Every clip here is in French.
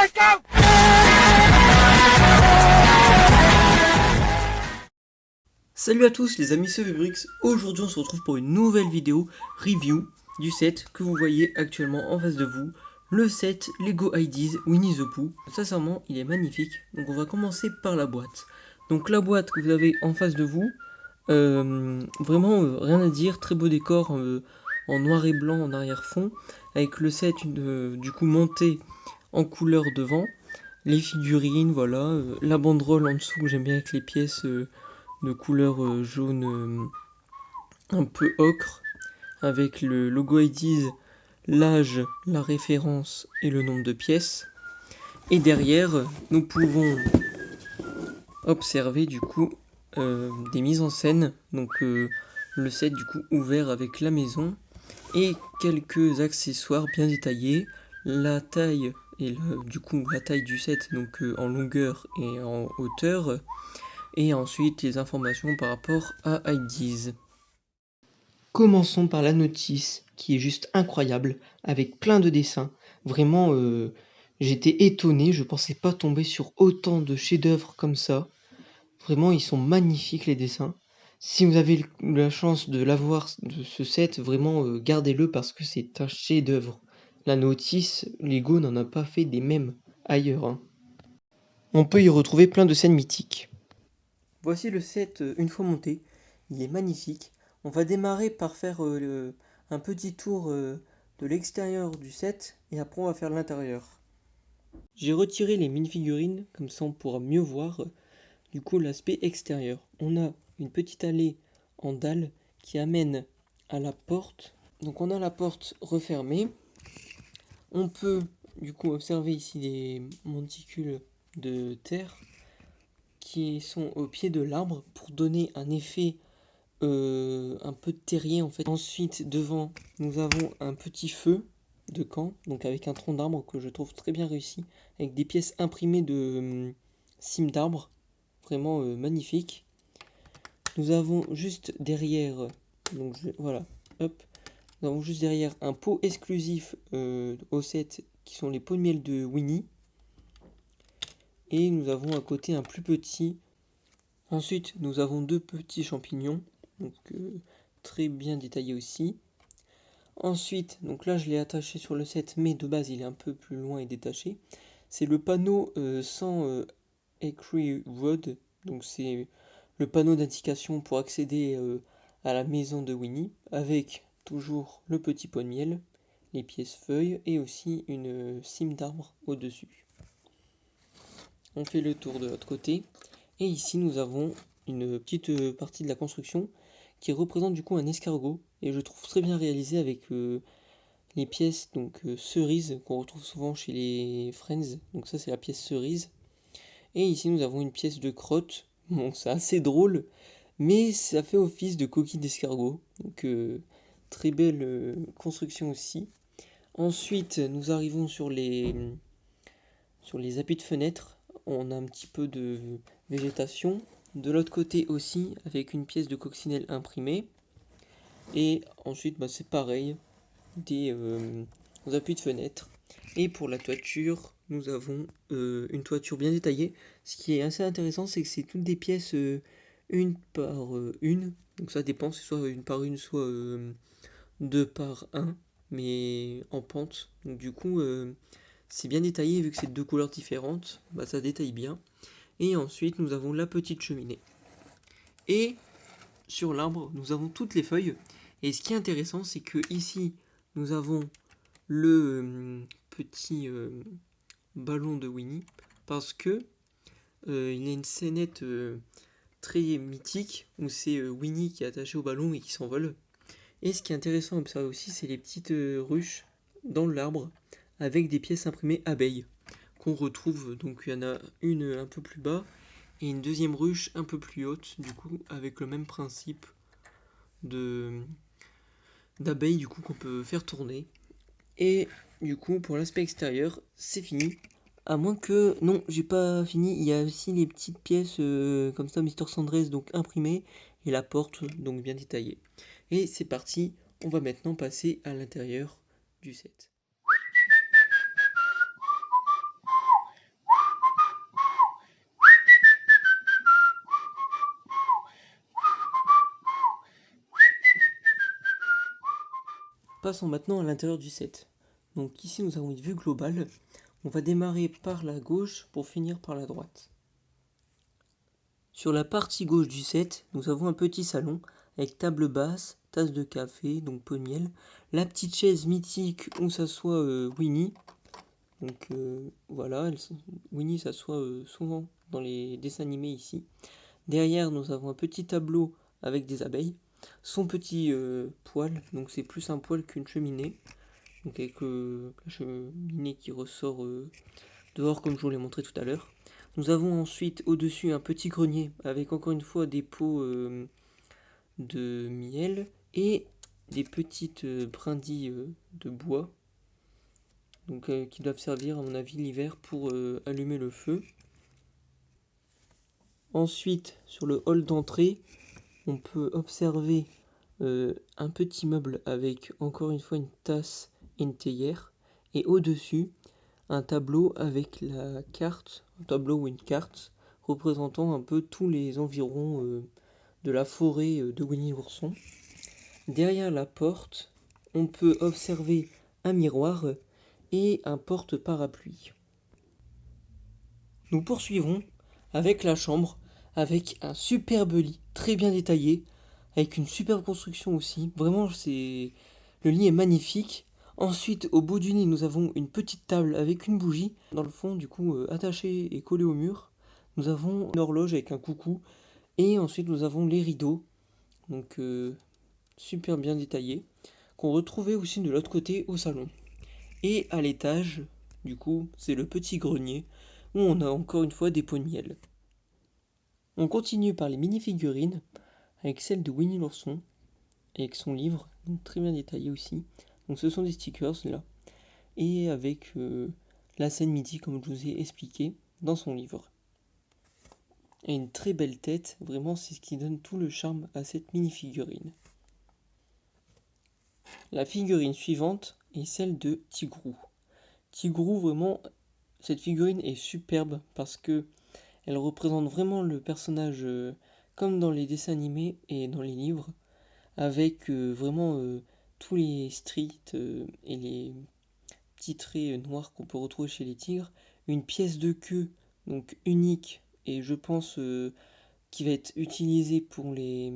Let's go! Salut à tous les amis, c'est Febrix. Aujourd'hui on se retrouve pour une nouvelle vidéo review du set que vous voyez actuellement en face de vous. Le set Lego Ideas Winnie the Pooh. Sincèrement il est magnifique. Donc on va commencer par la boîte. Donc la boîte que vous avez en face de vous, vraiment rien à dire, très beau décor en noir et blanc en arrière-fond. Avec le set du coup monté en couleur devant. Les figurines, voilà, la banderole en dessous, j'aime bien avec les pièces de couleur jaune un peu ocre, avec le logo IDs, l'âge, la référence et le nombre de pièces. Et derrière, nous pouvons observer du coup des mises en scène, donc le set du coup ouvert avec la maison et quelques accessoires bien détaillés, la taille et du coup la taille du set donc en longueur et en hauteur, et ensuite les informations par rapport à IDs. Commençons par la notice qui est juste incroyable avec plein de dessins. Vraiment, j'étais étonné, je pensais pas tomber sur autant de chefs-d'œuvre comme ça. Vraiment, ils sont magnifiques les dessins. Si vous avez la chance de l'avoir de ce set, vraiment gardez-le parce que c'est un chef-d'œuvre. La notice, Lego n'en a pas fait des mêmes ailleurs, hein. On peut y retrouver plein de scènes mythiques. Voici le set une fois monté. Il est magnifique. On va démarrer par faire un petit tour de l'extérieur du set et après on va faire l'intérieur. J'ai retiré les mini-figurines, comme ça on pourra mieux voir du coup l'aspect extérieur. On a une petite allée en dalle qui amène à la porte. Donc on a la porte refermée. On peut du coup observer ici des monticules de terre qui sont au pied de l'arbre pour donner un effet un peu de terrier en fait. Ensuite devant nous avons un petit feu de camp, donc avec un tronc d'arbre que je trouve très bien réussi, avec des pièces imprimées de cimes d'arbres, vraiment magnifique. Nous avons juste derrière, donc voilà, hop, nous avons juste derrière un pot exclusif au set qui sont les pots de miel de Winnie. Et nous avons à côté un plus petit. Ensuite, nous avons deux petits champignons, donc très bien détaillés aussi. Ensuite, donc là je l'ai attaché sur le set, mais de base il est un peu plus loin et détaché. C'est le panneau sans Acre Road, donc c'est le panneau d'indication pour accéder à la maison de Winnie, avec toujours le petit pot de miel, les pièces feuilles et aussi une cime d'arbre au-dessus. On fait le tour de l'autre côté. Et ici nous avons une petite partie de la construction qui représente du coup un escargot. Et je trouve très bien réalisé avec les pièces donc cerises qu'on retrouve souvent chez les Friends. Donc ça c'est la pièce cerise. Et ici nous avons une pièce de crotte. Bon c'est assez drôle, mais ça fait office de coquille d'escargot. Donc très belle construction aussi. Ensuite nous arrivons sur les appuis de fenêtre. On a un petit peu de végétation. De l'autre côté aussi, avec une pièce de coccinelle imprimée. Et ensuite, c'est pareil, des appuis de fenêtre. Et pour la toiture, nous avons une toiture bien détaillée. Ce qui est assez intéressant, c'est que c'est toutes des pièces une par une. Donc ça dépend, c'est soit une par une, soit deux par un, mais en pente. Donc du coup, c'est bien détaillé vu que c'est deux couleurs différentes, ça détaille bien. Et ensuite, nous avons la petite cheminée. Et sur l'arbre, nous avons toutes les feuilles. Et ce qui est intéressant, c'est que ici, nous avons le petit ballon de Winnie, parce que il y a une scénette très mythique où c'est Winnie qui est attaché au ballon et qui s'envole. Et ce qui est intéressant à observer aussi, c'est les petites ruches dans l'arbre avec des pièces imprimées abeilles qu'on retrouve. Donc il y en a une un peu plus bas et une deuxième ruche un peu plus haute, du coup avec le même principe de d'abeilles du coup qu'on peut faire tourner. Et du coup pour l'aspect extérieur c'est fini. À moins que... Non, j'ai pas fini. Il y a aussi les petites pièces comme ça, Mister Sandress, donc imprimées. Et la porte, donc bien détaillée. Et c'est parti. On va maintenant passer à l'intérieur du set. Passons maintenant à l'intérieur du set. Donc ici nous avons une vue globale. On va démarrer par la gauche pour finir par la droite. Sur la partie gauche du set, nous avons un petit salon avec table basse, tasse de café, donc pot de miel, la petite chaise mythique où s'assoit Winnie. Donc voilà, Winnie s'assoit souvent dans les dessins animés ici. Derrière, nous avons un petit tableau avec des abeilles. Son petit poêle, donc c'est plus un poêle qu'une cheminée. Donc avec la cheminée qui ressort dehors comme je vous l'ai montré tout à l'heure. Nous avons ensuite au-dessus un petit grenier avec encore une fois des pots de miel et des petites brindilles de bois. Donc qui doivent servir à mon avis l'hiver pour allumer le feu. Ensuite, sur le hall d'entrée, on peut observer un petit meuble avec encore une fois une tasse et une théière. Et au-dessus, un tableau avec la carte, un tableau ou une carte représentant un peu tous les environs de la forêt de Winnie l'ourson. Derrière la porte, on peut observer un miroir et un porte-parapluie. Nous poursuivrons avec la chambre, avec un superbe lit très bien détaillé, avec une superbe construction aussi. Vraiment, le lit est magnifique. Ensuite, au bout du lit, nous avons une petite table avec une bougie. Dans le fond, du coup, attachée et collée au mur. Nous avons une horloge avec un coucou. Et ensuite, nous avons les rideaux. Donc, super bien détaillés. Qu'on retrouvait aussi de l'autre côté au salon. Et à l'étage, du coup, c'est le petit grenier où on a encore une fois des pots de miel. On continue par les mini-figurines avec celle de Winnie l'ourson avec son livre, donc très bien détaillé aussi. Donc ce sont des stickers là, et avec la scène mythique comme je vous ai expliqué dans son livre. Et une très belle tête, vraiment c'est ce qui donne tout le charme à cette mini-figurine. La figurine suivante est celle de Tigrou. Tigrou, vraiment, cette figurine est superbe parce que elle représente vraiment le personnage comme dans les dessins animés et dans les livres, avec vraiment tous les streets et les petits traits noirs qu'on peut retrouver chez les tigres, une pièce de queue donc unique et je pense qui va être utilisée pour les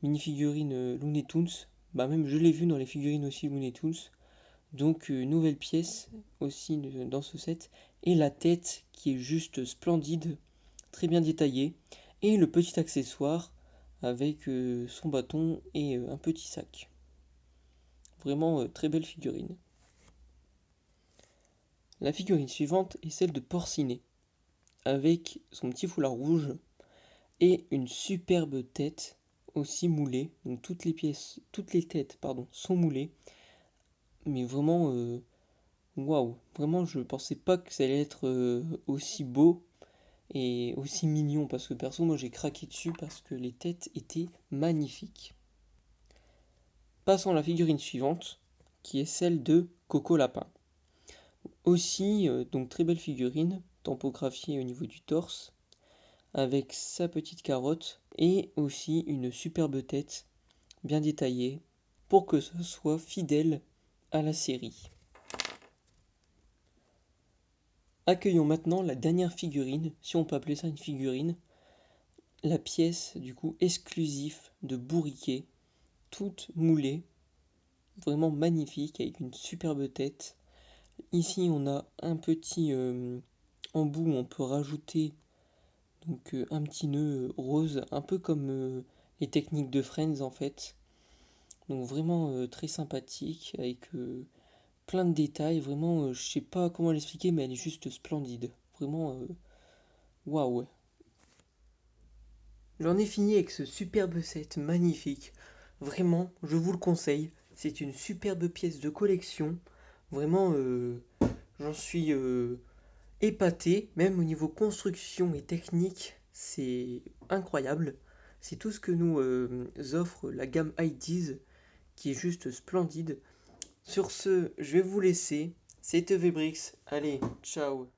mini-figurines Looney Tunes. Bah même je l'ai vu dans les figurines aussi Looney Tunes. Donc nouvelle pièce aussi dans ce set et la tête qui est juste splendide, très bien détaillée et le petit accessoire avec son bâton et un petit sac. Vraiment très belle figurine. La figurine suivante est celle de Porcinet, avec son petit foulard rouge et une superbe tête aussi moulée. Donc toutes les têtes sont moulées, mais vraiment waouh, vraiment je pensais pas que ça allait être aussi beau et aussi mignon parce que perso moi j'ai craqué dessus parce que les têtes étaient magnifiques. Passons à la figurine suivante, qui est celle de Coco Lapin. Aussi, donc très belle figurine, tampographiée au niveau du torse, avec sa petite carotte, et aussi une superbe tête, bien détaillée, pour que ce soit fidèle à la série. Accueillons maintenant la dernière figurine, si on peut appeler ça une figurine, la pièce du coup exclusive de Bourriquet, toute moulée, vraiment magnifique, avec une superbe tête. Ici on a un petit embout où on peut rajouter donc un petit nœud rose, un peu comme les techniques de Friends en fait. Donc vraiment très sympathique, avec plein de détails, vraiment je sais pas comment l'expliquer mais elle est juste splendide. Vraiment waouh. J'en ai fini avec ce superbe set magnifique. Vraiment, je vous le conseille. C'est une superbe pièce de collection. Vraiment, j'en suis épaté. Même au niveau construction et technique, c'est incroyable. C'est tout ce que nous offre la gamme IDs, qui est juste splendide. Sur ce, je vais vous laisser. C'était Vebrix. Allez, ciao.